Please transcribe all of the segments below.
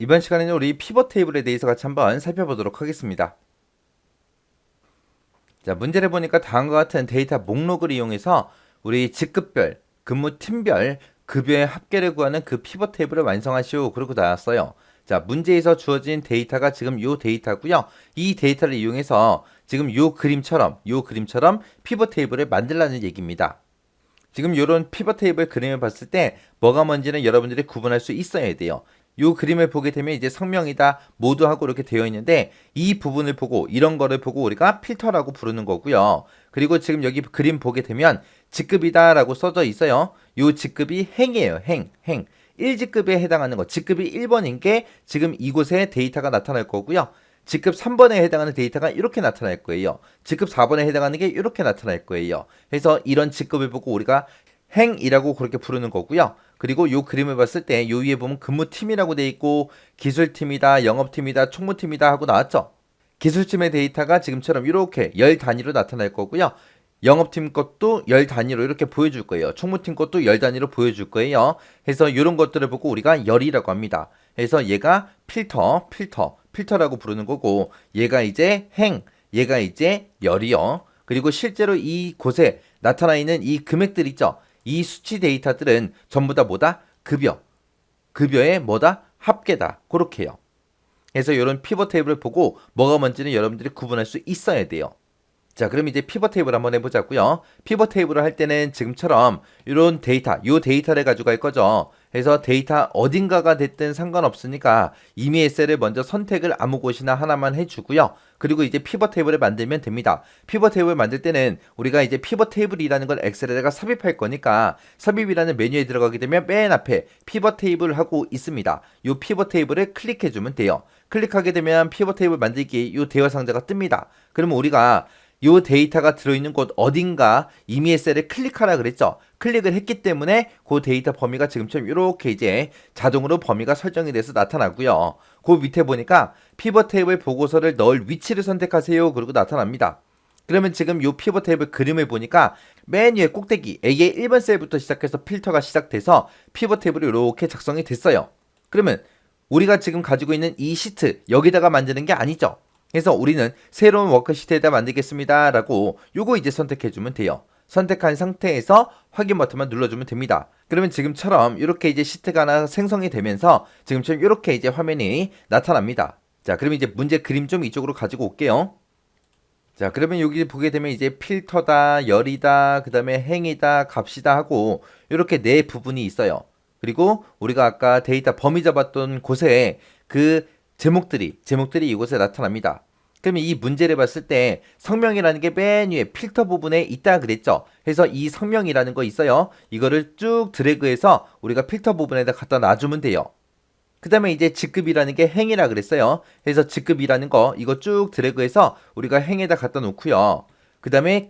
이번 시간에는 우리 피벗 테이블에 대해서 같이 한번 살펴보도록 하겠습니다. 자, 문제를 보니까 다음과 같은 데이터 목록을 이용해서 우리 직급별, 근무팀별, 급여의 합계를 구하는 그 피벗 테이블을 완성하시오. 그러고 나왔어요. 자, 문제에서 주어진 데이터가 지금 요 데이터고요. 이 데이터를 이용해서 지금 요 그림처럼 피벗 테이블을 만들라는 얘기입니다. 지금 이런 피벗 테이블 그림을 봤을 때 뭐가 뭔지는 여러분들이 구분할 수 있어야 돼요. 이 그림을 보게 되면 이제 성명이다 모두 하고 이렇게 되어 있는데 이 부분을 보고 이런 거를 보고 우리가 필터라고 부르는 거고요. 그리고 지금 여기 그림 보게 되면 직급이다 라고 써져 있어요. 이 직급이 행이에요. 행. 1직급에 해당하는 거. 직급이 1번인 게 지금 이곳에 데이터가 나타날 거고요. 직급 3번에 해당하는 데이터가 이렇게 나타날 거예요. 직급 4번에 해당하는 게 이렇게 나타날 거예요. 그래서 이런 직급을 보고 우리가 행이라고 그렇게 부르는 거고요. 그리고 요 그림을 봤을 때 요 위에 보면 근무팀이라고 돼 있고 기술팀이다, 영업팀이다, 총무팀이다 하고 나왔죠. 기술팀의 데이터가 지금처럼 이렇게 열 단위로 나타날 거고요. 영업팀 것도 열 단위로 이렇게 보여줄 거예요. 총무팀 것도 열 단위로 보여줄 거예요. 그래서 이런 것들을 보고 우리가 열이라고 합니다. 그래서 얘가 필터라고 부르는 거고 얘가 이제 얘가 이제 열이요. 그리고 실제로 이곳에 나타나 있는 이 금액들 있죠. 이 수치 데이터들은 전부 다 뭐다? 급여의 뭐다? 합계다. 그렇게요. 그래서 이런 피벗 테이블을 보고 뭐가 뭔지는 여러분들이 구분할 수 있어야 돼요. 자, 그럼 이제 피벗 테이블 한번 해보자고요. 피벗 테이블을 할 때는 지금처럼 이런 데이터, 요 데이터를 가져갈 거죠. 그래서 데이터 어딘가가 됐든 상관없으니까 이미 셀을 먼저 선택을 아무 곳이나 하나만 해주고요. 그리고 이제 피벗 테이블을 만들면 됩니다. 피벗 테이블 만들 때는 우리가 이제 피벗 테이블이라는 걸 엑셀에다가 삽입할 거니까 삽입이라는 메뉴에 들어가게 되면 맨 앞에 피벗 테이블 하고 있습니다. 요 피벗 테이블을 클릭해주면 돼요. 클릭하게 되면 피벗 테이블 만들기 요 대화 상자가 뜹니다. 그러면 우리가 요 데이터가 들어있는 곳 어딘가 이미의 셀을 클릭하라 그랬죠. 클릭을 했기 때문에 그 데이터 범위가 지금처럼 이렇게 이제 자동으로 범위가 설정이 돼서 나타나고요. 그 밑에 보니까 피벗 테이블 보고서를 넣을 위치를 선택하세요. 그리고 나타납니다. 그러면 지금 요 피벗 테이블 그림을 보니까 맨 위에 꼭대기 A의 1번 셀부터 시작해서 필터가 시작돼서 피벗 테이블이 이렇게 작성이 됐어요. 그러면 우리가 지금 가지고 있는 이 시트 여기다가 만드는 게 아니죠. 그래서 우리는 새로운 워크시트에다 만들겠습니다 라고 요거 이제 선택해주면 돼요. 선택한 상태에서 확인 버튼만 눌러주면 됩니다. 그러면 지금처럼 이렇게 이제 시트가 하나 생성이 되면서 지금처럼 이렇게 이제 화면이 나타납니다. 자, 그러면 이제 문제 그림 좀 이쪽으로 가지고 올게요. 자, 그러면 여기 보게 되면 이제 필터다, 열이다, 그 다음에 행이다, 값이다 하고 이렇게 네 부분이 있어요. 그리고 우리가 아까 데이터 범위 잡았던 곳에 그 제목들이 이곳에 나타납니다. 그러면 이 문제를 봤을 때 성명이라는 게 맨 위에 필터 부분에 있다 그랬죠. 그래서 이 성명이라는 거 있어요. 이거를 쭉 드래그해서 우리가 필터 부분에다 갖다 놔주면 돼요. 그 다음에 이제 직급이라는 게 행이라 그랬어요. 그래서 직급이라는 거 이거 쭉 드래그해서 우리가 행에다 갖다 놓고요. 그 다음에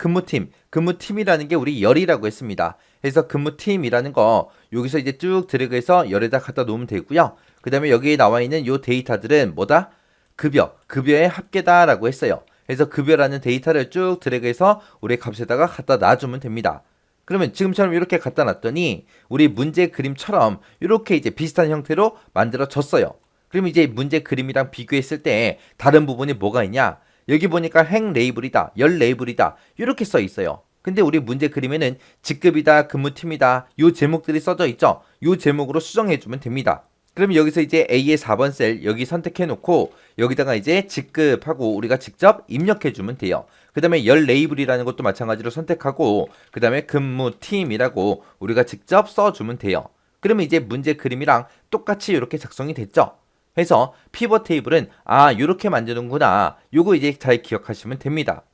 근무팀이라는 게 우리 열이라고 했습니다. 그래서 근무팀이라는 거 여기서 이제 쭉 드래그해서 열에다 갖다 놓으면 되고요. 그 다음에 여기에 나와 있는 요 데이터들은 뭐다? 급여의 합계다라고 했어요. 그래서 급여라는 데이터를 쭉 드래그해서 우리 값에다가 갖다 놔주면 됩니다. 그러면 지금처럼 이렇게 갖다 놨더니 우리 문제 그림처럼 이렇게 이제 비슷한 형태로 만들어졌어요. 그럼 이제 문제 그림이랑 비교했을 때 다른 부분이 뭐가 있냐? 여기 보니까 행 레이블이다, 열 레이블이다 이렇게 써 있어요. 근데 우리 문제 그림에는 직급이다, 근무팀이다 요 제목들이 써져 있죠. 요 제목으로 수정해주면 됩니다. 그럼 여기서 이제 A의 4번 셀 여기 선택해 놓고 여기다가 이제 직급하고 우리가 직접 입력해 주면 돼요. 그 다음에 열 레이블이라는 것도 마찬가지로 선택하고 그 다음에 근무팀이라고 우리가 직접 써주면 돼요. 그러면 이제 문제 그림이랑 똑같이 이렇게 작성이 됐죠. 그래서 피벗 테이블은 이렇게 만드는구나. 요거 이제 잘 기억하시면 됩니다.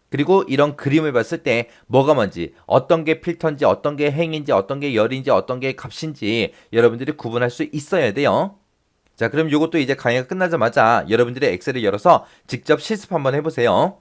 그리고 이런 그림을 봤을 때 뭐가 뭔지, 어떤 게 필터인지, 어떤 게 행인지, 어떤 게 열인지, 어떤 게 값인지 여러분들이 구분할 수 있어야 돼요. 자, 그럼 이것도 이제 강의가 끝나자마자 여러분들의 엑셀을 열어서 직접 실습 한번 해보세요.